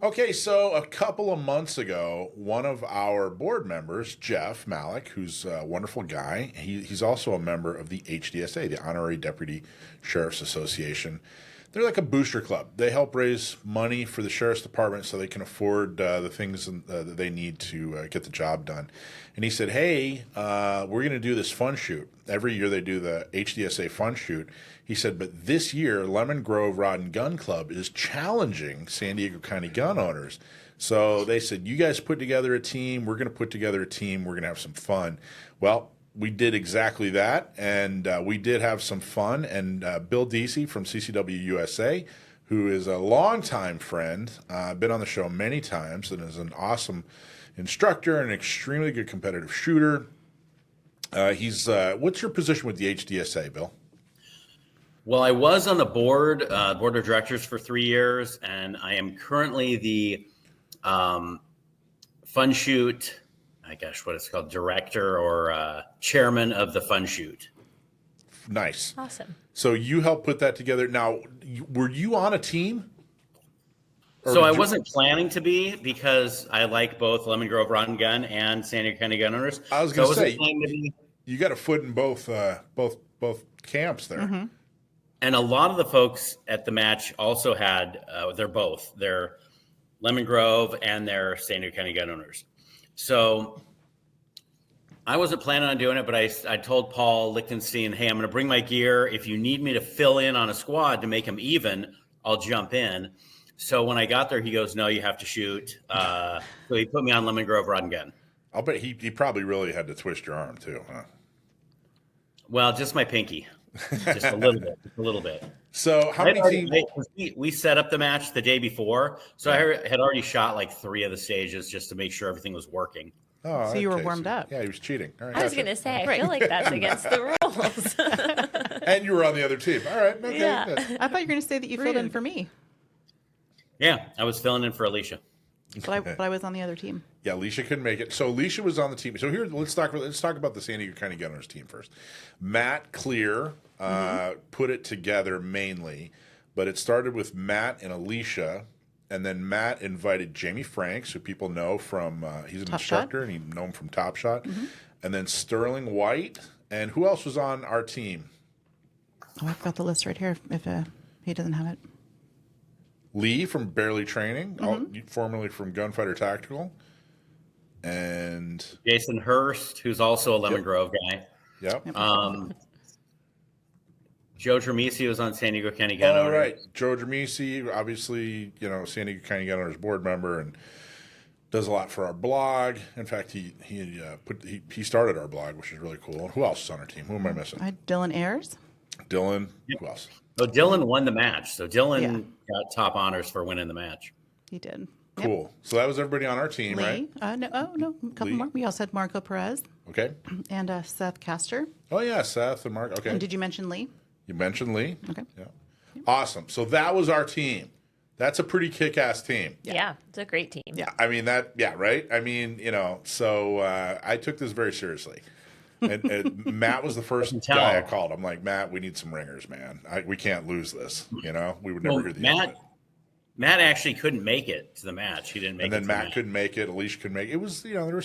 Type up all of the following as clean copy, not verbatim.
Okay, so a couple of months ago, one of our board members, Jeff Malik, who's a wonderful guy, he's also a member of the HDSA, the Honorary Deputy Sheriff's Association. They're like a booster club. They help raise money for the sheriff's department so they can afford the things that they need to get the job done. And he said, hey, we're going to do this fun shoot. Every year they do the HDSA Fun Shoot. He said, but this year, Lemon Grove Rod and Gun Club is challenging San Diego County gun owners. So they said, you guys put together a team. We're going to put together a team. We're going to have some fun. Well, we did exactly that, and we did have some fun. And Bill Deasy from CCW USA, who is a longtime friend, been on the show many times, and is an awesome instructor and an extremely good competitive shooter. What's your position with the HDSA, Bill? Well, I was on the board of directors for 3 years, and I am currently the Fun Shoot, I guess what it's called, director or chairman of the Fun Shoot. Nice. Awesome. So you helped put that together. Now, were you on a team? So I wasn't planning to be because I like both Lemon Grove Rod and Gun and San Diego County Gun Owners. I was going to say, you got a foot in both camps there. Mm-hmm. And a lot of the folks at the match also had, they're Lemon Grove and they're San Diego County Gun Owners. So I wasn't planning on doing it, but I told Paul Lichtenstein, hey, I'm going to bring my gear. If you need me to fill in on a squad to make them even, I'll jump in. So when I got there, he goes, no, you have to shoot. So he put me on Lemon Grove Rod and Gun. I'll bet he probably really had to twist your arm too, huh? Well, just my pinky. Just a little bit. So how many teams? We set up the match the day before. So I had already shot like 3 of the stages just to make sure everything was working. Oh, so you were warmed up. Yeah, he was cheating. All right, I was going to say, I feel like that's against the rules. And you were on the other team. All right. Okay, yeah. good. I thought you were going to say that you filled in for me. Yeah, I was filling in for Alicia. But I was on the other team. Yeah, Alicia couldn't make it. So Alicia was on the team. So here, let's talk about the San Diego County Gun Owners team first. Matt Clear put it together mainly, but it started with Matt and Alicia, and then Matt invited Jamie Franks, who people know from he's an instructor, and you know him from Top Shot, and then Sterling White, and who else was on our team? Oh, I've got the list right here. If he doesn't have it. Lee from Barely Training, formerly from Gunfighter Tactical, and Jason Hurst, who's also a Lemon Grove guy. Yep. Joe Dramissi was on San Diego County Gun Owners. All right, Joe Dramissi, obviously, San Diego County Gun Owners board member and does a lot for our blog. In fact, he started our blog, which is really cool. Who else is on our team? Who am I missing? Dylan Ayers. Dylan. Yep. Who else? So Dylan won the match. So Dylan got top honors for winning the match. He did. Cool. Yep. So that was everybody on our team, Lee. right? No, a couple more. We also had Marco Perez. Okay. And Seth Castor. Oh, yeah, Seth and Mark. Okay. And did you mention Lee? You mentioned Lee. Okay. Yeah. Awesome. So that was our team. That's a pretty kick-ass team. Yeah, it's a great team. Yeah. I mean, right? I mean, so I took this very seriously. And Matt was the first guy I called. I'm like, Matt, we need some ringers, man. We can't lose this. We would never hear the end. Matt actually couldn't make it to the match. He didn't make it. And then Matt couldn't make it. Alicia couldn't make it. It was, there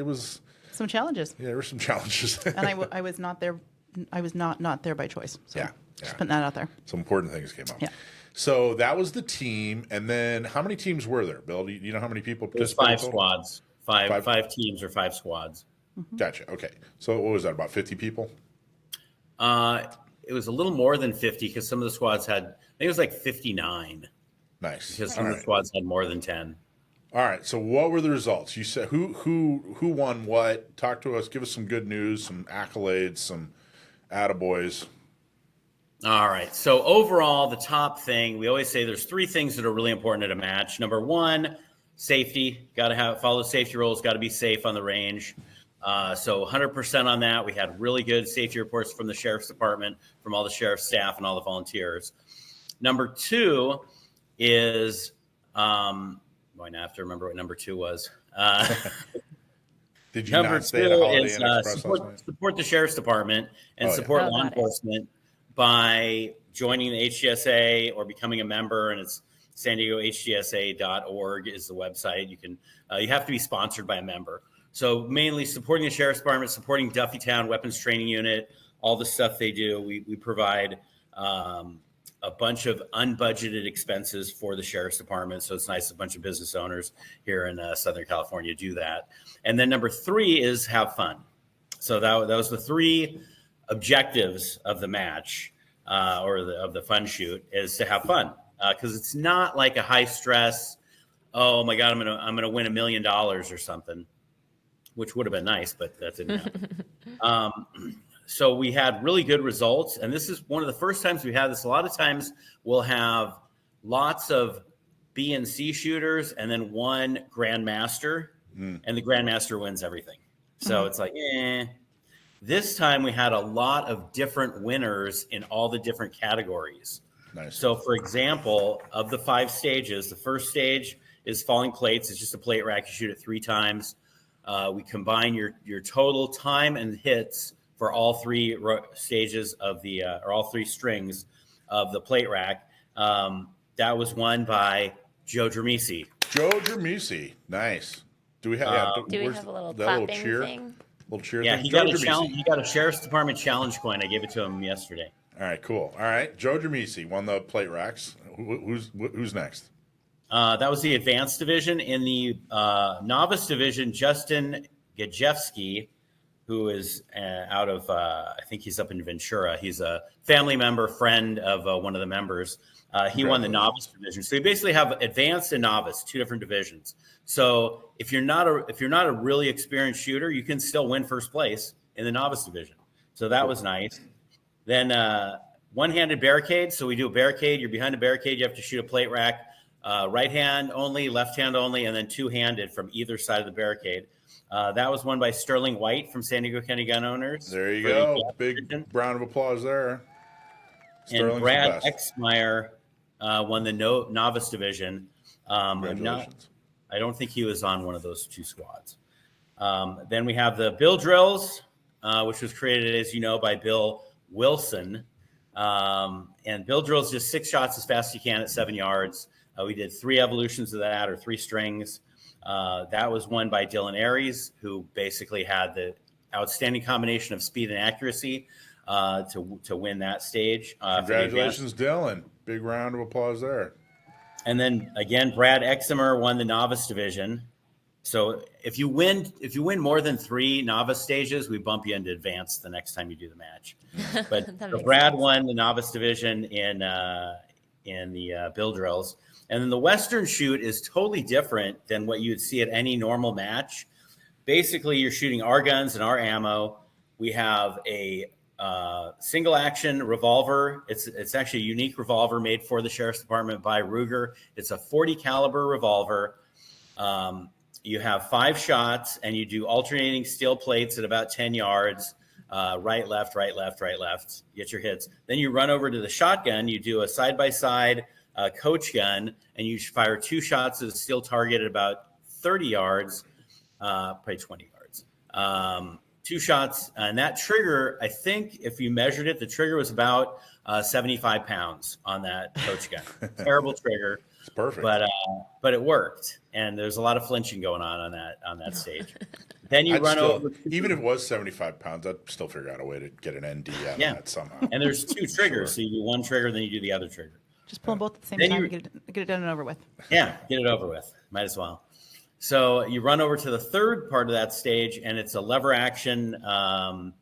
was some challenges. Yeah, there were some challenges. And I was not there. I was not there by choice. So just putting that out there. Some important things came up. Yeah. So that was the team. And then how many teams were there, Bill? Do you know how many people participated? 5 squads. Five teams or 5 squads. Gotcha. Okay. So what was that, about 50 people? It was a little more than 50 because some of the squads had, I think it was like 59. Nice. Because some of the squads had more than 10. All right. So what were the results? You said who won what? Talk to us. Give us some good news, some accolades, some attaboys. All right. So overall, the top thing, we always say there's 3 things that are really important at a match. Number 1, safety. Got to follow safety rules. Got to be safe on the range. So 100% on that. We had really good safety reports from the sheriff's department, from all the sheriff's staff and all the volunteers. Number 2 is, I have to remember what number 2 was. Did you number not stay at a Holiday Inn Express support the sheriff's department and support law enforcement by joining the HDSA or becoming a member. And it's San Diego HDSA.org is the website. You can you have to be sponsored by a member. So mainly supporting the Sheriff's Department, supporting Duffytown Weapons Training Unit, all the stuff they do. We provide a bunch of unbudgeted expenses for the Sheriff's Department. So it's nice a bunch of business owners here in Southern California do that. And then number 3 is have fun. So that was the 3 objectives of the match of the fun shoot, is to have fun. Because it's not like a high stress, oh my God, I'm gonna win $1 million or something, which would have been nice, but that didn't happen. So we had really good results, and this is one of the first times we had this. A lot of times we'll have lots of B and C shooters, and then one grandmaster, and the grandmaster wins everything. So it's like, This time we had a lot of different winners in all the different categories. Nice. So, for example, of the 5 stages, the first stage is falling plates. It's just a plate rack. You shoot it 3 times. We combine your total time and hits for all 3 stages of the, or all 3 strings of the plate rack. That was won by Joe Dramissi. Joe Dramissi. Nice. Do we have, do we have a little clapping thing? Little cheer Yeah, thing? he got a challenge. He got a Sheriff's Department challenge coin. I gave it to him yesterday. All right, cool. All right, Joe Dramissi won the plate racks. Who's next? That was the advanced division. In the novice division, Justin Gajewski, who is out of, I think he's up in Ventura. He's a family member, friend of one of the members. He won the novice division. So you basically have advanced and novice, 2 different divisions. So if you're not a really experienced shooter, you can still win first place in the novice division. So that was nice. Then one-handed barricade. So we do a barricade. You're behind a barricade. You have to shoot a plate rack. Right hand only, left hand only, and then 2-handed from either side of the barricade. That was won by Sterling White from San Diego County Gun Owners. There you go. Big round of applause there. Sterling's and Brad Exmeyer won the novice division. I don't think he was on one of those 2 squads. Then we have the Bill drills, which was created, as you know, by Bill Wilson. And Bill drills just 6 shots as fast as you can at 7 yards. We did 3 evolutions of that, or 3 strings. That was won by Dylan Ayers, who basically had the outstanding combination of speed and accuracy to win that stage. Congratulations, Dylan. Big round of applause there. And then again, Brad Exemer won the novice division. So if you win more than 3 novice stages, we bump you into advanced the next time you do the match. But so Brad won the novice division in the Bill drills. And then the Western shoot is totally different than what you would see at any normal match. Basically, you're shooting our guns and our ammo. We have a single action revolver. It's actually a unique revolver made for the Sheriff's Department by Ruger. It's a 40 caliber revolver. You have 5 shots, and you do alternating steel plates at about 10 yards. Right, left, right, left, right, left. Get your hits. Then you run over to the shotgun. You do a side-by-side coach gun, and you fire 2 shots at a steel target at about 30 yards, probably 20 yards. 2 shots, and that trigger, I think if you measured it, the trigger was about 75 pounds on that coach gun. Terrible trigger. It's perfect. But it worked, and there's a lot of flinching going on that stage. Then you over. Even if it was 75 pounds, I'd still figure out a way to get an ND out of that somehow. And there's 2 triggers, so you do one trigger, then you do the other trigger. Just pull them both at the same time and get it done and over with. Yeah, get it over with. Might as well. So you run over to the third part of that stage, and it's a lever action. I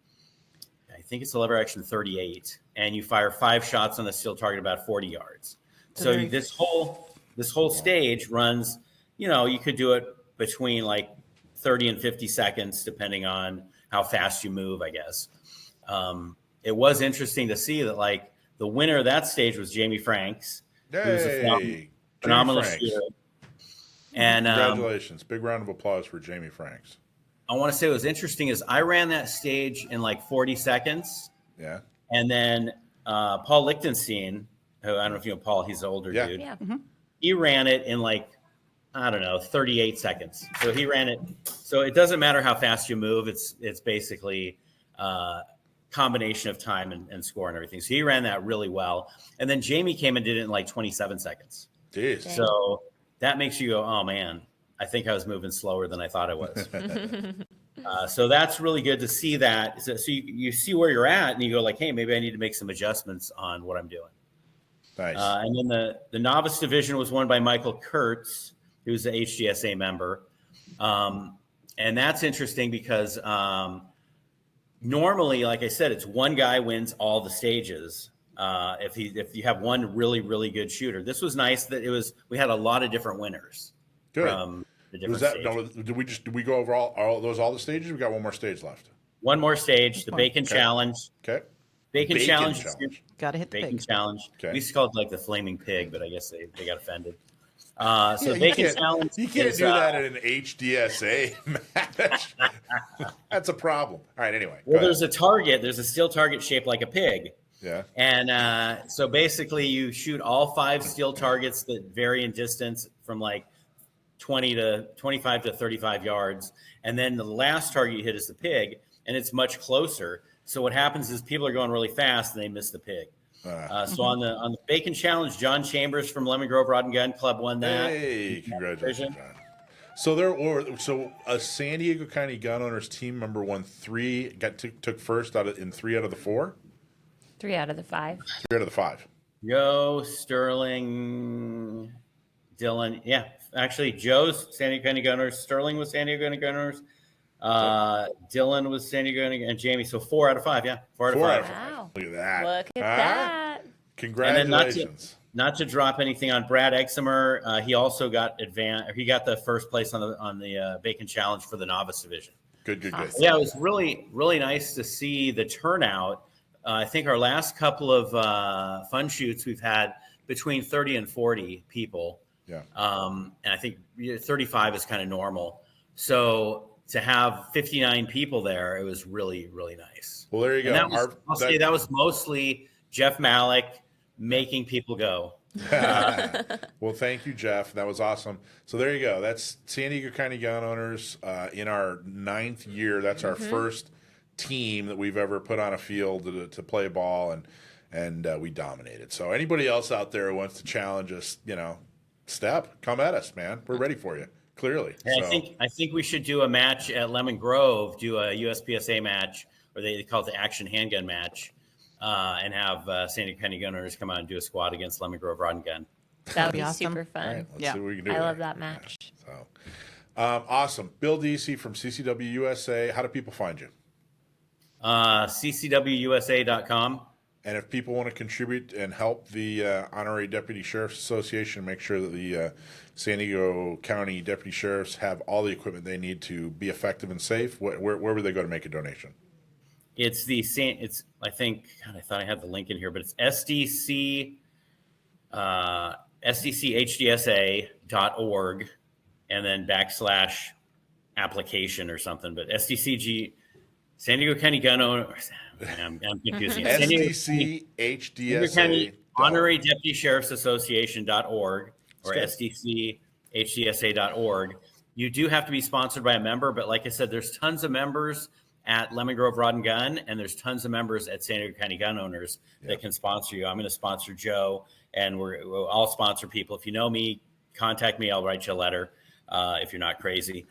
think it's a lever action 38, and you fire 5 shots on a steel target about 40 yards. So this whole stage runs. You could do it between like 30 and 50 seconds, depending on how fast you move, I guess. It was interesting to see that like the winner of that stage was Jamie Franks, who's a phenomenal shooter. And congratulations. Big round of applause for Jamie Franks. I want to say what was interesting is I ran that stage in like 40 seconds. Yeah. And then Paul Lichtenstein, who I don't know if you know Paul, he's an older dude. Yeah. Mm-hmm. He ran it in like, I don't know, 38 seconds. So he ran it. So it doesn't matter how fast you move. It's basically combination of time and score and everything. So he ran that really well. And then Jamie came and did it in like 27 seconds. Jeez. So that makes you go, oh man, I think I was moving slower than I thought I was. So that's really good to see that. So you see where you're at, and you go like, hey, maybe I need to make some adjustments on what I'm doing. Nice. And then the novice division was won by Michael Kurtz, who's the HDSA member. And that's interesting because normally, like I said, it's one guy wins all the stages. If you have one really, really good shooter. This was nice that we had a lot of different winners. Good. From the different stages. Did we go over all the stages? We got one more stage left. One more stage, the Bacon Challenge. Okay. Bacon Challenge. Got to hit the Bacon pig. Challenge. Okay. We used to call it like the Flaming Pig, but I guess they got offended. So Bacon Challenge. You can't do that in an HDSA match. That's a problem. All right. Anyway. Well, there's a target. There's a steel target shaped like a pig. Yeah. And so basically, you shoot all 5 steel targets that vary in distance from like 25 to 35 yards, and then the last target you hit is the pig, and it's much closer. So what happens is people are going really fast and they miss the pig. So on the Bacon Challenge, John Chambers from Lemon Grove Rod and Gun Club won that. Hey, congratulations, John. So a San Diego County gun owners team member won 3, took first in 3 out of the 4. 3 out of the 5. 3 out of the 5. Joe, Sterling, Dylan. Yeah, actually, Joe's San Diego County Gun Owners. Sterling was San Diego County Gun Owners. Dylan was San Diego County, and Jamie. So 4 out of 5. Yeah, 4 out of 5. Wow. Look at that. Look at that. Congratulations. Not to drop anything on Brad Exemer, he also got He got the first place on the Bacon Challenge for the novice division. Good. Yeah, it was really, really nice to see the turnout. I think our last couple of fun shoots, we've had between 30 and 40 people. Yeah. And I think 35 is kind of normal. So to have 59 people there, it was really, really nice. Well, there you go. I'll say that was mostly Jeff Malik making people go. Well, thank you, Jeff. That was awesome. So there you go. That's San Diego County Gun Owners in our 9th year. That's our first team that we've ever put on a field to play ball, and we dominated. So anybody else out there who wants to challenge us, come at us, man. We're ready for you. Clearly. And I think we should do a match at Lemon Grove, do a USPSA match, or they call it the action handgun match, and have San Diego County Gun Owners come out and do a squad against Lemon Grove Rod and Gun. That would be awesome. super fun. All right, let's see what we can do. I love that match. So, awesome. Bill Deasy from CCW USA. How do people find you? ccwusa.com. And if people want to contribute and help the Honorary Deputy Sheriff's Association, make sure that the San Diego County Deputy Sheriffs have all the equipment they need to be effective and safe, where would they go to make a donation? I think, God, I thought I had the link in here, but it's SDCHDSA.org and then /application or something, but SDCG, San Diego County Gun Owners. I'm confusing it. SDCHDSA. Honorary Deputy Sheriff's Association.org or SDCHDSA.org. You do have to be sponsored by a member, but like I said, there's tons of members at Lemon Grove Rod and Gun, and there's tons of members at San Diego County Gun Owners that can sponsor you. I'm going to sponsor Joe, and we'll all sponsor people. If you know me, contact me. I'll write you a letter if you're not crazy,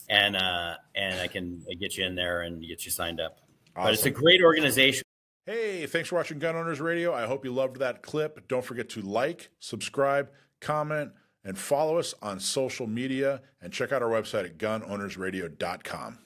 and I can get you in there and get you signed up. Awesome. But it's a great organization. Hey, thanks for watching Gun Owners Radio. I hope you loved that clip. Don't forget to like, subscribe, comment, and follow us on social media, and check out our website at gunownersradio.com.